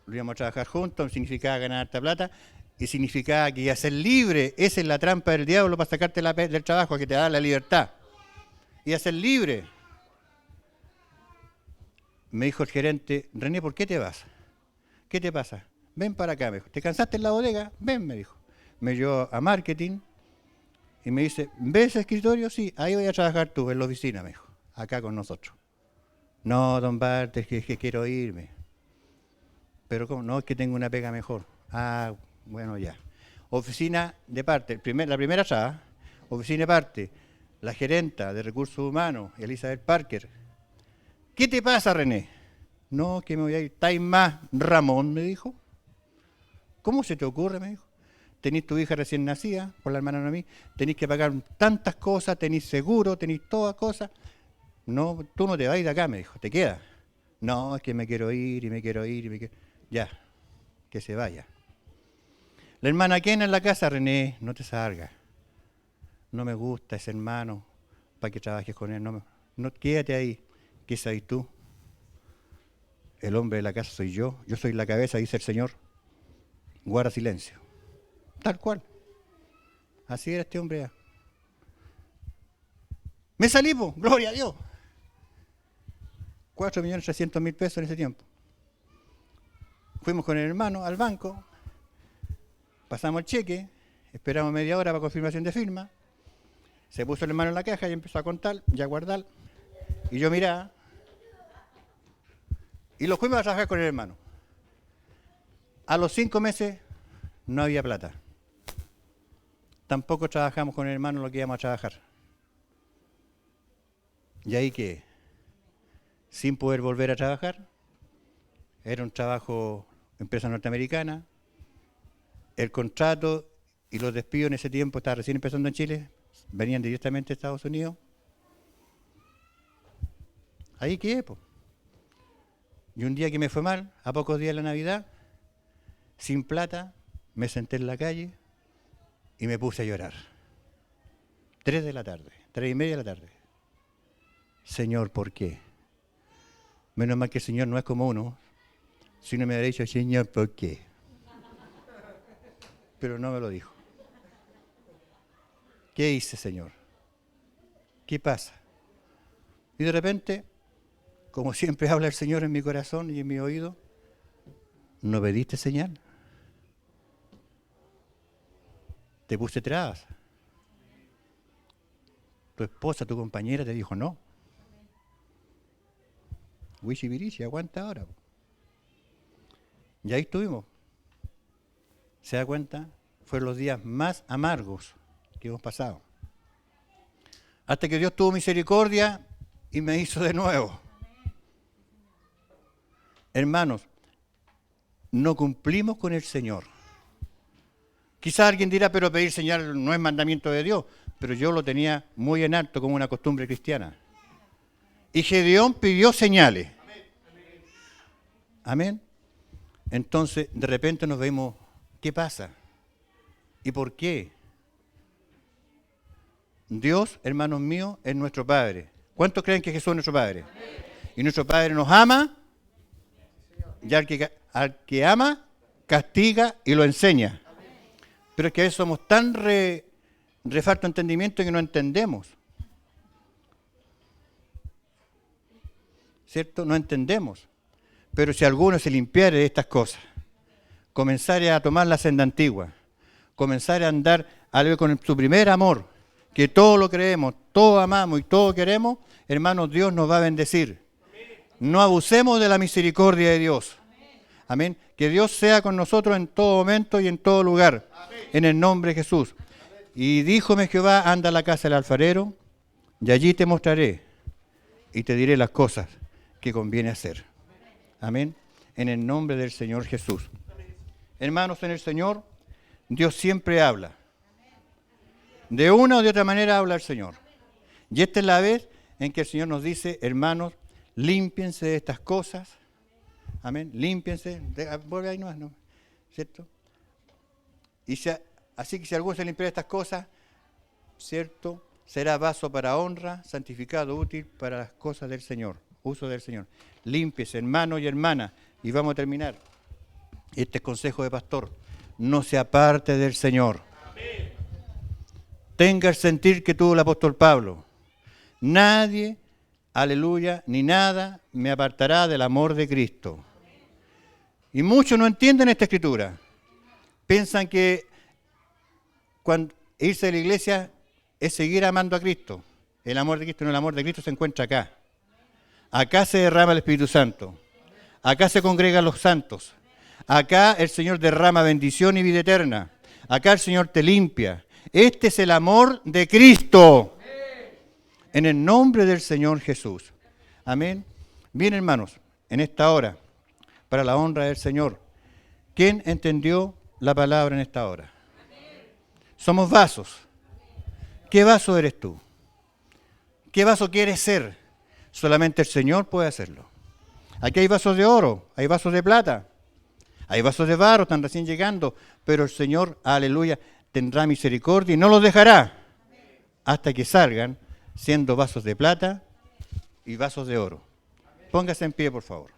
Lo íbamos a trabajar juntos, significaba ganar harta plata y significaba que iba a ser libre. Esa es la trampa del diablo para sacarte del trabajo, que te da la libertad. Iba a ser libre. Me dijo el gerente, René, ¿por qué te vas? ¿Qué te pasa? Ven para acá, me dijo. ¿Te cansaste en la bodega? Ven, me dijo. Me llevó a marketing y me dice, ¿ves ese escritorio? Sí, ahí voy a trabajar tú, en la oficina, me dijo. Acá con nosotros. No, don Bart, es que quiero irme. Pero ¿cómo? No, es que tengo una pega mejor. Ah, bueno, ya. Oficina de parte, la primera traba, oficina de parte, la gerenta de recursos humanos, Elizabeth Parker. ¿Qué te pasa, René? No, que me voy a ir. ¿Estáis más Ramón? Me dijo. ¿Cómo se te ocurre? Me dijo. Tenís tu hija recién nacida, por la hermana de mí, tenés que pagar tantas cosas, tenés seguro, tenés todas cosas. No, tú no te vas a ir de acá, me dijo, te quedas. No, es que me quiero ir y me quiero ir y me quiero... Ya, que se vaya. La hermana Kena en la casa, René, no te salgas. No me gusta ese hermano para que trabajes con él. No, quédate ahí. ¿Qué sabes tú? El hombre de la casa soy yo soy la cabeza, dice el Señor. Guarda silencio. Tal cual. Así era este hombre. Me salí, po, gloria a Dios. 4.300.000 pesos en ese tiempo. Fuimos con el hermano al banco, pasamos el cheque, esperamos media hora para confirmación de firma, se puso el hermano en la caja y empezó a contar y a guardar, y yo miraba, y lo fuimos a trabajar con el hermano. A los 5 meses no había plata. Tampoco trabajamos con el hermano lo que íbamos a trabajar. ¿Y ahí qué? Sin poder volver a trabajar. Era un trabajo, empresa norteamericana. El contrato y los despidos en ese tiempo, estaba recién empezando en Chile, venían directamente de Estados Unidos. Ahí qué, po. Y un día que me fue mal, a pocos días de la Navidad, sin plata, me senté en la calle y me puse a llorar. 3 de la tarde, 3:30 de la tarde. Señor, ¿por qué? Menos mal que el Señor no es como uno, si no me hubiera dicho, Señor, ¿por qué? Pero no me lo dijo. ¿Qué hice, Señor? ¿Qué pasa? Y de repente, como siempre habla el Señor en mi corazón y en mi oído, ¿no pediste señal? Te puse trabas. Tu esposa, tu compañera te dijo no. Wichibirichi, aguanta ahora. Y ahí estuvimos. ¿Se da cuenta? Fueron los días más amargos que hemos pasado. Hasta que Dios tuvo misericordia y me hizo de nuevo. Hermanos, no cumplimos con el Señor. Quizá alguien dirá, pero pedir señal no es mandamiento de Dios, pero yo lo tenía muy en alto como una costumbre cristiana. Y Gedeón pidió señales. Amén. Entonces, de repente nos vemos, ¿qué pasa? ¿Y por qué? Dios, hermanos míos, es nuestro Padre. ¿Cuántos creen que Jesús es nuestro Padre? Y nuestro Padre nos ama, y al que ama, castiga y lo enseña. Pero es que a veces somos tan falto de entendimiento que no entendemos. ¿Cierto? No entendemos. Pero si alguno se limpiare de estas cosas, comenzare a tomar la senda antigua, comenzare a andar con su primer amor, que todo lo creemos, todo amamos y todo queremos, hermanos, Dios nos va a bendecir. No abusemos de la misericordia de Dios. Amén. Que Dios sea con nosotros en todo momento y en todo lugar. En el nombre de Jesús. Y díjome Jehová, anda a la casa del alfarero, y allí te mostraré y te diré las cosas que conviene hacer. Amén. En el nombre del Señor Jesús. Hermanos, en el Señor, Dios siempre habla. De una o de otra manera habla el Señor. Y esta es la vez en que el Señor nos dice, hermanos, límpiense de estas cosas. Amén. Límpiense. Vuelve ahí no, ¿cierto? Así que si alguno se limpia de estas cosas, ¿cierto? Será vaso para honra, santificado, útil para las cosas del Señor, uso del Señor. Límpiese, hermano y hermana. Y vamos a terminar. Este es consejo de pastor. No se aparte del Señor. Amén. Tenga el sentir que tuvo el apóstol Pablo. Nadie, aleluya, ni nada me apartará del amor de Cristo. Y muchos no entienden esta escritura. Piensan que cuando irse de la iglesia es seguir amando a Cristo. El amor de Cristo no, el amor de Cristo se encuentra acá. Acá se derrama el Espíritu Santo. Acá se congregan los santos. Acá el Señor derrama bendición y vida eterna. Acá el Señor te limpia. Este es el amor de Cristo. En el nombre del Señor Jesús. Amén. Bien, hermanos, en esta hora, para la honra del Señor, ¿quién entendió la palabra en esta hora? Somos vasos. ¿Qué vaso eres tú? ¿Qué vaso quieres ser? Solamente el Señor puede hacerlo. Aquí hay vasos de oro, hay vasos de plata, hay vasos de barro, están recién llegando, pero el Señor, aleluya, tendrá misericordia y no los dejará hasta que salgan siendo vasos de plata y vasos de oro. Póngase en pie, por favor.